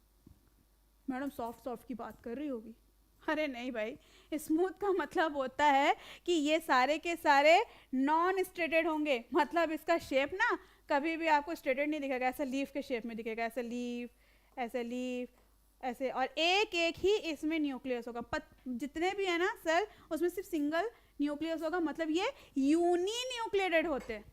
मैडम सॉफ्ट सॉफ्ट की बात कर रही होगी, अरे नहीं भाई, स्मूथ का मतलब होता है कि ये सारे के सारे नॉन स्ट्रेटेड होंगे, मतलब इसका शेप ना कभी भी आपको स्ट्रेटेड नहीं दिखेगा, ऐसा लीफ के शेप में दिखेगा, ऐसे लीफ, ऐसे लीफ, ऐसे, और एक एक ही इसमें न्यूक्लियस होगा। जितने भी है ना सेल उसमें सिर्फ सिंगल न्यूक्लियस होगा, मतलब ये यूनी न्यूक्लिएटेड होते हैं।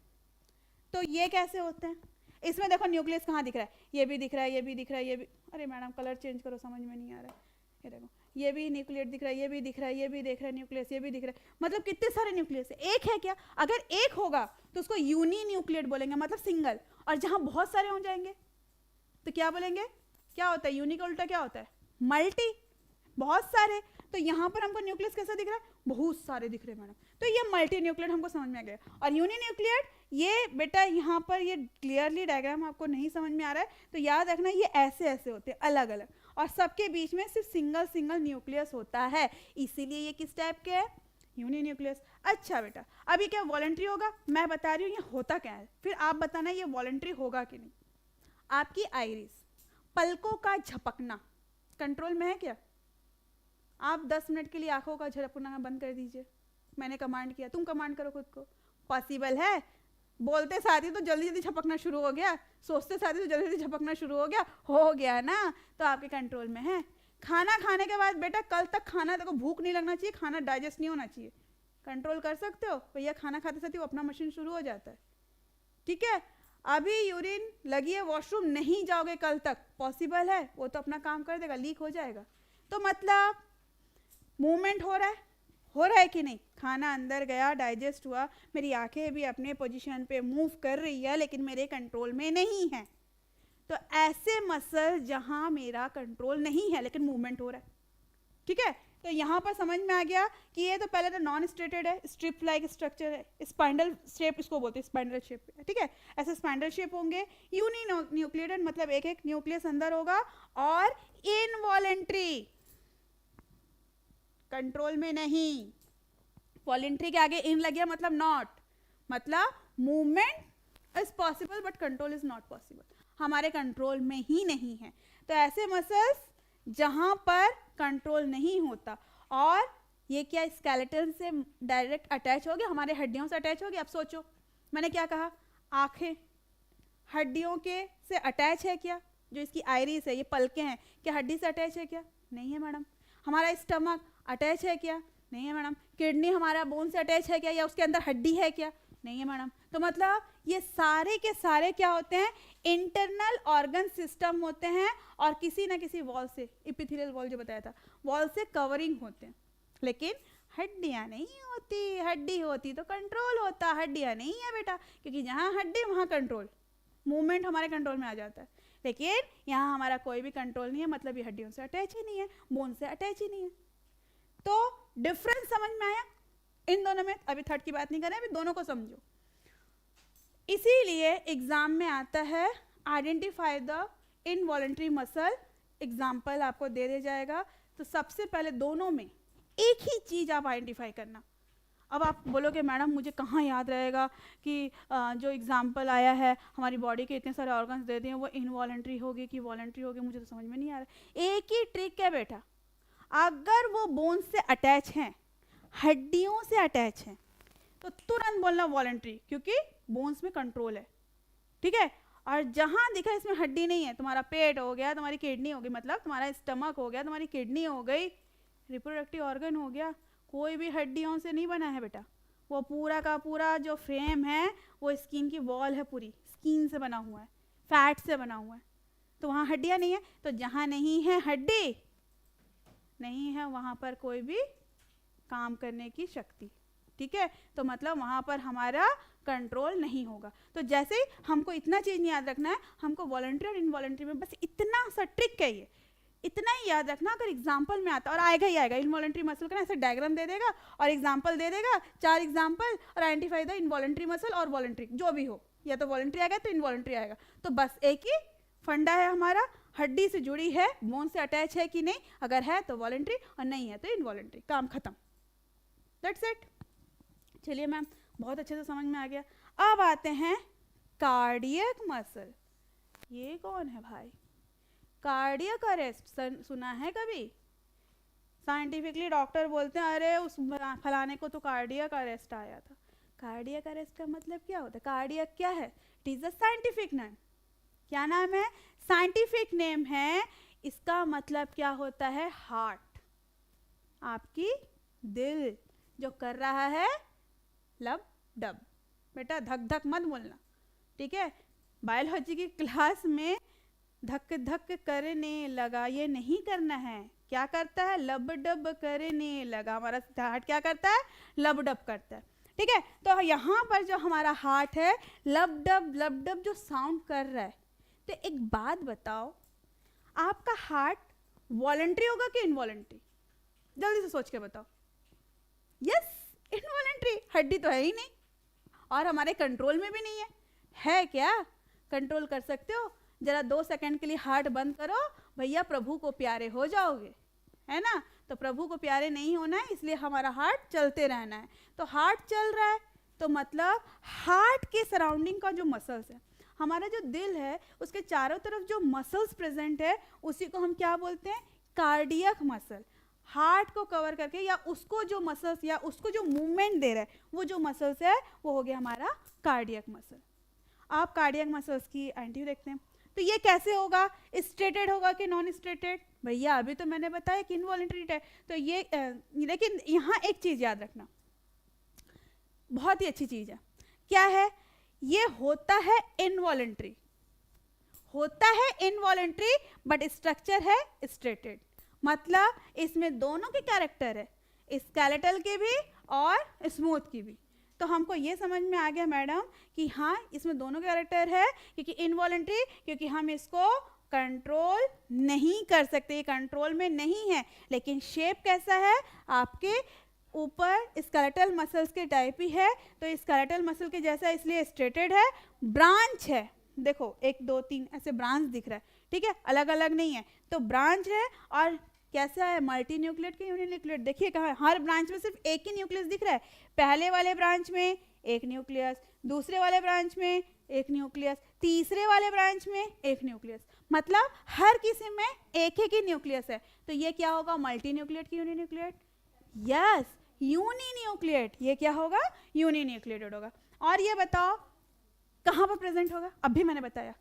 तो ये कैसे होते हैं? इसमें देखो न्यूक्लियस कहाँ दिख रहा है, ये भी दिख रहा है, ये भी दिख रहा है, ये भी, अरे मैडम कलर चेंज करो समझ में नहीं आ रहा है, ये देखो ये भी न्यूक्लियस दिख रहा है, ये भी दिख रहा है, ये भी दिख रहा है न्यूक्लियस, ये भी दिख रहा है, मतलब कितने सारे न्यूक्लियस है? एक है क्या? अगर एक होगा तो उसको यूनी न्यूक्लिएट बोलेंगे, मतलब सिंगल। और जहाँ बहुत सारे हो जाएंगे तो क्या बोलेंगे? क्या होता है? यूनी का उल्टा क्या होता है? मल्टी, बहुत सारे। तो यहाँ पर हमको न्यूक्लियस कैसा दिख रहा है? बहुत सारे दिख रहे हैं मैडम, तो ये मल्टी न्यूक्लिएट हमको समझ में आ गया। और यूनी न्यूक्लिएट ये बेटा यहाँ पर ये क्लियरली डायग्राम आपको नहीं समझ में आ रहा है तो याद रखना ये ऐसे ऐसे होते हैं अलग अलग, और सबके बीच में सिर्फ सिंगल सिंगल न्यूक्लियस होता है, इसीलिए ये किस टाइप के है? Uninucleus. अच्छा बेटा, अब ये क्या वॉलंटरी होगा? मैं बता रही हूँ ये होता क्या है, फिर आप बताना ये वॉलंटरी होगा कि नहीं। आपकी आइरिस, पलकों का झपकना कंट्रोल में है क्या? आप 10 मिनट के लिए आंखों का झपकना बंद कर दीजिए, मैंने कमांड किया, तुम कमांड करो खुद को। पॉसिबल है? बोलते साथ ही तो जल्दी जल्दी झपकना शुरू हो गया, सोचते साथ ही तो जल्दी जल्दी झपकना शुरू हो गया ना, तो आपके कंट्रोल में है। खाना खाने के बाद बेटा कल तक खाना देखो, भूख नहीं लगना चाहिए, खाना डाइजेस्ट नहीं होना चाहिए, कंट्रोल कर सकते हो भैया। खाना खाते साथ ही वो अपना मशीन शुरू हो जाता है, ठीक है। अभी यूरिन लगी है, वॉशरूम नहीं जाओगे कल तक, पॉसिबल है? वो तो अपना काम कर देगा, लीक हो जाएगा। तो मतलब मूवमेंट हो रहा है कि नहीं? खाना अंदर गया, डाइजेस्ट हुआ, मेरी आंखें भी अपने पोजीशन पे मूव कर रही है लेकिन मेरे कंट्रोल में नहीं है। तो ऐसे मसल जहां मेरा कंट्रोल नहीं है लेकिन मूवमेंट हो रहा है, ठीक है। तो यहाँ पर समझ में आ गया कि ये तो पहले तो नॉन स्ट्रेटेड है, स्ट्रिप लाइक स्ट्रक्चर है, स्पाइंडल शेप इसको बोलते हैं, स्पाइंडल शेप, ठीक है। ऐसे स्पाइंडल शेप होंगे, यूनी न्यूक्लिएटेड मतलब एक एक न्यूक्लियस अंदर होगा, और इनवॉलेंट्री, कंट्रोल में नहीं। वॉलेंट्री के आगे इन लग गया मतलब नॉट, मतलब movement is possible but control is not possible, हमारे कंट्रोल में ही नहीं है। तो ऐसे मसल्स जहां पर कंट्रोल नहीं होता, और ये क्या स्केलेटन से डायरेक्ट अटैच हो गया, हमारे हड्डियों से अटैच हो गया। अब सोचो मैंने क्या कहा, आंखें हड्डियों के से अटैच है क्या? जो इसकी आइरिस है, ये पलकें हैं, क्या हड्डी से अटैच है क्या? नहीं है मैडम। हमारा स्टमक अटैच है क्या? नहीं है मैडम। किडनी हमारा बोन से अटैच है क्या, या उसके अंदर हड्डी है क्या? नहीं है मैडम। तो मतलब ये सारे के सारे क्या होते हैं? इंटरनल ऑर्गन सिस्टम होते हैं, और किसी ना किसी वॉल से, एपिथेलियल वॉल जो बताया था, वॉल से कवरिंग होते हैं, लेकिन हड्डियां नहीं होती। हड्डी होती तो कंट्रोल होता, हड्डियां नहीं है बेटा, क्योंकि जहाँ हड्डी वहाँ कंट्रोल, मूवमेंट हमारे कंट्रोल में आ जाता है, लेकिन यहाँ हमारा कोई भी कंट्रोल नहीं है, मतलब ये हड्डियों से अटैच ही नहीं है, बोन से अटैच ही नहीं है। तो डिफरेंस समझ में आया? इन दोनों में, अभी थर्ड की बात नहीं कर रहे, अभी दोनों को समझो। इसीलिए एग्जाम में आता है identify the involuntary muscle, example आपको दे दिया जाएगा। तो सबसे पहले दोनों में एक ही चीज आप आइडेंटिफाई करना। अब आप बोलोगे मैडम मुझे कहाँ याद रहेगा कि जो एग्जाम्पल आया है हमारी बॉडी के इतने सारे ऑर्गन्स दे दिए वो इनवॉलंटरी होगी कि वॉलंटरी होगी, मुझे तो समझ में नहीं आ रहा। एक ही ट्रिक है बेटा, अगर वो बोन्स से अटैच हैं, हड्डियों से अटैच हैं, तो तुरंत बोलना वॉलंटरी, क्योंकि बोन्स में कंट्रोल है, ठीक है। और जहाँ दिखा इसमें हड्डी नहीं है, तुम्हारा पेट हो गया, तुम्हारी किडनी हो गई, मतलब तुम्हारा स्टमक हो गया, तुम्हारी किडनी हो गई, रिप्रोडक्टिव ऑर्गन हो गया, कोई भी हड्डियों से नहीं बना है बेटा। वो पूरा का पूरा जो फ्रेम है वो स्किन की वॉल है, पूरी स्किन से बना हुआ है, फैट से बना हुआ है, तो वहाँ हड्डियाँ नहीं है। तो जहाँ नहीं है हड्डी नहीं है वहाँ पर कोई भी काम करने की शक्ति, ठीक है। तो मतलब वहाँ पर हमारा कंट्रोल नहीं होगा। तो जैसे ही हमको इतना चीज़ नहीं याद रखना है, हमको वॉलंटरी और इनवॉलंटरी में बस इतना सा ट्रिक है, ये इतना ही याद रखना। अगर एग्जाम्पल में आता, और आएगा ही आएगा, इनवॉलंटरी मसल का ऐसे डायग्राम दे देगा और एग्जाम्पल दे देगा, 4 एग्जाम्पल, और आइडेंटिफाई द इनवॉलंटरी मसल और वॉलंटरी, जो भी हो, या तो वॉलंटरी आएगा तो इनवॉलंटरी आएगा। तो बस एक ही फंडा है हमारा, हड्डी से जुड़ी है, बोन से अटैच है कि नहीं, अगर है तो वॉलंटरी और नहीं है तो इनवॉलंटरी, काम खत्म, दैट्स इट। चलिए मैम, बहुत अच्छे से समझ में आ गया। अब आते हैं कार्डियक मसल। ये कौन है भाई? कार्डियक अरेस्ट सुना है कभी? साइंटिफिकली डॉक्टर बोलते हैं अरे उस फलाने को तो कार्डियक अरेस्ट आया था। कार्डियक अरेस्ट का मतलब क्या होता है? कार्डियक क्या है? It is a scientific name. क्या नाम है? साइंटिफिक नेम है। इसका मतलब क्या होता है? हार्ट, आपकी दिल जो कर रहा है लब डब। बेटा धक धक मत बोलना, ठीक है। बायोलॉजी की क्लास में धक धक करने लगा ये नहीं करना है। क्या करता है? लब डब करने लगा। हमारा हार्ट क्या करता है? लब डब करता है, ठीक है। तो यहाँ पर जो हमारा हार्ट है लब डब जो साउंड कर रहा है, तो एक बात बताओ, आपका हार्ट वॉलंटरी होगा कि इनवॉलंटरी? जल्दी से सोच के बताओ। Yes, involuntary. हड्डी तो है ही नहीं और हमारे कंट्रोल में भी नहीं है क्या? कंट्रोल कर सकते हो? जरा 2 सेकंड के लिए हार्ट बंद करो भैया, प्रभु को प्यारे हो जाओगे, है ना। तो प्रभु को प्यारे नहीं होना है, इसलिए हमारा हार्ट चलते रहना है। तो हार्ट चल रहा है तो मतलब हार्ट के सराउंडिंग का जो मसल्स है, हमारा जो दिल है उसके चारों तरफ जो मसल्स प्रेजेंट है उसी को हम क्या बोलते हैं? Cardiac muscle. हार्ट को कवर करके या उसको जो मसल्स या उसको जो मूवमेंट दे रहा है वो जो मसल्स है वो हो गया हमारा कार्डियक मसल। आप कार्डियक मसल्स की आइडेंटिटी देखते हैं। तो ये कैसे होगा? स्ट्रेटेड होगा कि नॉन स्ट्रेटेड? भैया अभी तो मैंने बताया कि इनवॉलंटरी है। तो ये लेकिन यहाँ एक चीज याद रखना, बहुत ही अच्छी चीज है। क्या है? ये होता है इनवॉलंटरी, होता है इनवॉलंटरी, बट स्ट्रक्चर है स्ट्रेटेड। मतलब इसमें दोनों के कैरेक्टर है, स्केलेटल के भी और स्मूथ की भी। तो हमको ये समझ में आ गया मैडम कि हाँ इसमें दोनों कैरेक्टर है, क्योंकि इनवॉलंटरी, क्योंकि हम इसको कंट्रोल नहीं कर सकते, ये कंट्रोल में नहीं है। लेकिन शेप कैसा है? आपके ऊपर स्केलेटल मसल्स के टाइप ही है, तो स्केलेटल मसल के जैसा इसलिए स्ट्रेटेड है। ब्रांच है, देखो 1 2 3 ऐसे ब्रांच दिख रहा है, ठीक है, अलग अलग नहीं है। तो ब्रांच है और कैसा है? मल्टी न्यूक्लिएट के यूनिन्यूक्लिएट। देखिए कहाँ हर ब्रांच में सिर्फ एक ही न्यूक्लियस दिख रहा है। पहले वाले ब्रांच में एक न्यूक्लियस, दूसरे वाले ब्रांच में एक न्यूक्लियस, तीसरे वाले ब्रांच में एक न्यूक्लियस। मतलब हर किसी में एक ही न्यूक्लियस है। तो ये क्या होगा? मल्टी न्यूक्लिएट की यूनिन्यूक्लिएट। Yes, uninucleate. ये क्या होगा? यूनिन्यूक्लिएटेड होगा। और ये बताओ कहाँ पर प्रेजेंट होगा? अभी मैंने बताया,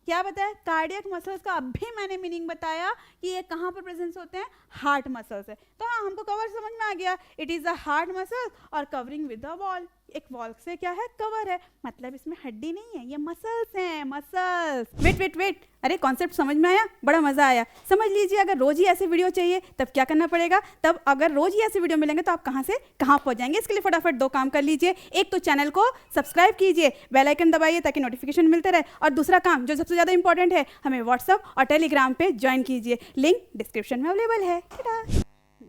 क्या बताया? कार्डियक मसल्स का अभी मैंने मीनिंग बताया कि ये कहाँ पर प्रेजेंस होते हैं? हार्ट मसल्स है। तो हाँ हमको कवर समझ में आ गया, it is a heart muscle और कवरिंग विद अ वॉल। एक वॉल से क्या है? कवर है, मतलब इसमें हड्डी नहीं है, ये मसल्स हैं, मसल्स। वेट, अरे कॉन्सेप्ट समझ में आया? बड़ा मजा आया। समझ लीजिए, अगर रोज ही ऐसे वीडियो चाहिए तब क्या करना पड़ेगा? तब अगर रोज ही ऐसे वीडियो मिलेंगे तो आप कहाँ से कहाँ पहुँच जाएंगे? इसके लिए फटाफट 2 काम कर लीजिए। एक तो चैनल को सब्सक्राइब कीजिए, बेल आइकन दबाइए ताकि नोटिफिकेशन मिलते रहे। और दूसरा काम जो सबसे ज़्यादा इंपॉर्टेंट है, हमें व्हाट्सअप और टेलीग्राम पे ज्वाइन कीजिए, लिंक डिस्क्रिप्शन में अवेलेबल है।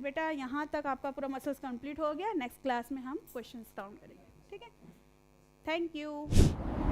बेटा यहाँ तक आपका पूरा मसल्स कंप्लीट हो गया. नेक्स्ट क्लास में हम क्वेश्चंस काउंट करेंगे. ठीक है. Thank you.